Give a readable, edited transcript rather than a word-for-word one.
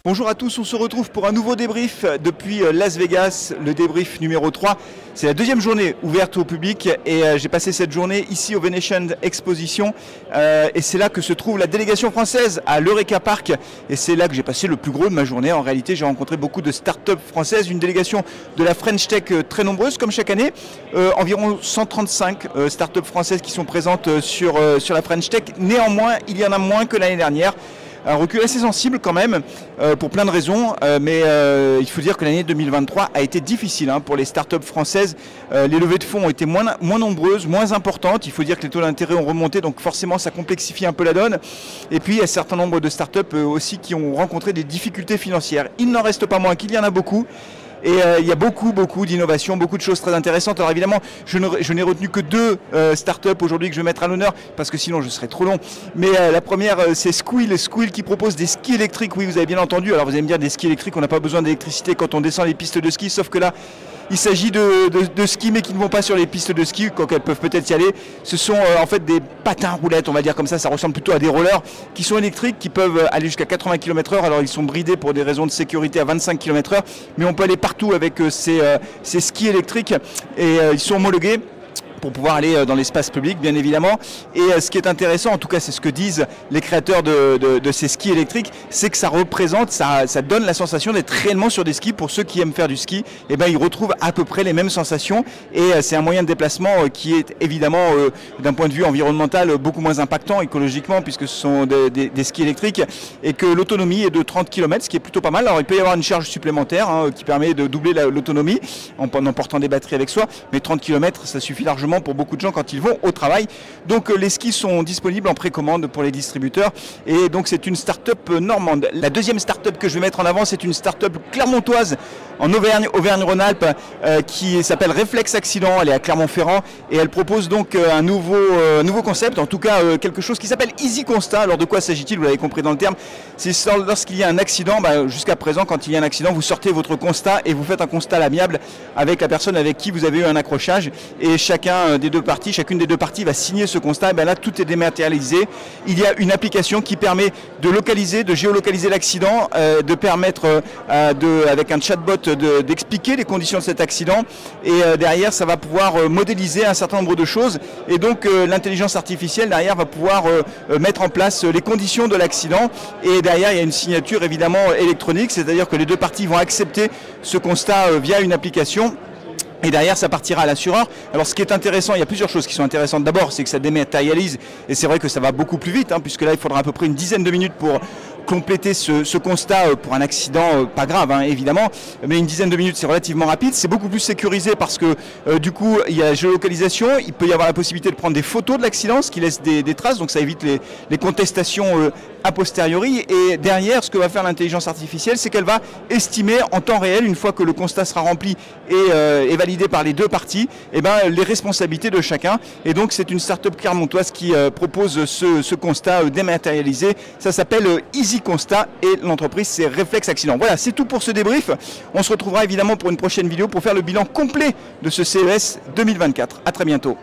Bonjour à tous, on se retrouve pour un nouveau débrief depuis Las Vegas, le débrief numéro 3. C'est la deuxième journée ouverte au public et j'ai passé cette journée ici au Venetian Exposition et c'est là que se trouve la délégation française à l'Eureka Park et c'est là que j'ai passé le plus gros de ma journée. En réalité, j'ai rencontré beaucoup de start-up françaises, une délégation de la French Tech très nombreuse comme chaque année, environ 135 start-up françaises qui sont présentes sur la French Tech. Néanmoins, il y en a moins que l'année dernière. Un recul assez sensible quand même, pour plein de raisons, mais il faut dire que l'année 2023 a été difficile pour les startups françaises. Les levées de fonds ont été moins nombreuses, moins importantes. Il faut dire que les taux d'intérêt ont remonté, donc forcément ça complexifie un peu la donne. Et puis il y a un certain nombre de startups aussi qui ont rencontré des difficultés financières. Il n'en reste pas moins qu'il y en a beaucoup. Et il y a beaucoup d'innovations, beaucoup de choses très intéressantes. Alors évidemment, je n'ai retenu que deux startups aujourd'hui que je vais mettre à l'honneur, parce que sinon je serais trop long. Mais la première, c'est Squill qui propose des skis électriques. Oui, vous avez bien entendu. Alors vous allez me dire, des skis électriques, on n'a pas besoin d'électricité quand on descend les pistes de ski, sauf que là, il s'agit de skis, mais qui ne vont pas sur les pistes de ski, quand elles peuvent peut-être y aller. Ce sont en fait des patins roulettes, on va dire comme ça ressemble plutôt à des rollers, qui sont électriques, qui peuvent aller jusqu'à 80 km/h. Alors ils sont bridés pour des raisons de sécurité à 25 km/h, mais on peut aller partout avec ces skis électriques, et ils sont homologués pour pouvoir aller dans l'espace public, bien évidemment. Et ce qui est intéressant, en tout cas c'est ce que disent les créateurs de ces skis électriques, c'est que ça représente, ça donne la sensation d'être réellement sur des skis. Pour ceux qui aiment faire du ski, et ben ils retrouvent à peu près les mêmes sensations, et c'est un moyen de déplacement qui est évidemment d'un point de vue environnemental beaucoup moins impactant écologiquement, puisque ce sont des skis électriques, et que l'autonomie est de 30 km, ce qui est plutôt pas mal. Alors il peut y avoir une charge supplémentaire qui permet de doubler l'autonomie en emportant des batteries avec soi, mais 30 km ça suffit largement pour beaucoup de gens quand ils vont au travail. Donc les skis sont disponibles en précommande pour les distributeurs, et donc c'est une start-up normande. La deuxième start-up que je vais mettre en avant, c'est une start-up clermontoise en Auvergne-Rhône-Alpes qui s'appelle Reflex Accident. Elle est à Clermont-Ferrand et elle propose donc un nouveau concept, en tout cas quelque chose qui s'appelle Easy Constat. Alors de quoi s'agit-il? Vous l'avez compris dans le terme, c'est lorsqu'il y a un accident, jusqu'à présent quand il y a un accident, vous sortez votre constat et vous faites un constat à l'amiable avec la personne avec qui vous avez eu un accrochage, et chacune des deux parties va signer ce constat. Et là tout est dématérialisé. Il y a une application qui permet de géolocaliser l'accident, de permettre avec un chatbot d'expliquer les conditions de cet accident, et derrière ça va pouvoir modéliser un certain nombre de choses, et donc l'intelligence artificielle derrière va pouvoir mettre en place les conditions de l'accident, et derrière il y a une signature évidemment électronique, c'est-à-dire que les deux parties vont accepter ce constat via une application. Et derrière, ça partira à l'assureur. Alors ce qui est intéressant, il y a plusieurs choses qui sont intéressantes. D'abord, c'est que ça dématérialise, et c'est vrai que ça va beaucoup plus vite, puisque là, il faudra à peu près une dizaine de minutes pour compléter ce constat pour un accident pas grave évidemment, mais une dizaine de minutes c'est relativement rapide. C'est beaucoup plus sécurisé parce que du coup il y a la géolocalisation, il peut y avoir la possibilité de prendre des photos de l'accident, ce qui laisse des traces, donc ça évite les contestations a posteriori. Et derrière, ce que va faire l'intelligence artificielle, c'est qu'elle va estimer en temps réel, une fois que le constat sera rempli et validé par les deux parties, les responsabilités de chacun. Et donc c'est une start-up clermontoise qui propose ce constat dématérialisé. Ça s'appelle Easy Constat et l'entreprise c'est Reflex Accident. Voilà, c'est tout pour ce débrief. On se retrouvera évidemment pour une prochaine vidéo pour faire le bilan complet de ce CES 2024. À très bientôt.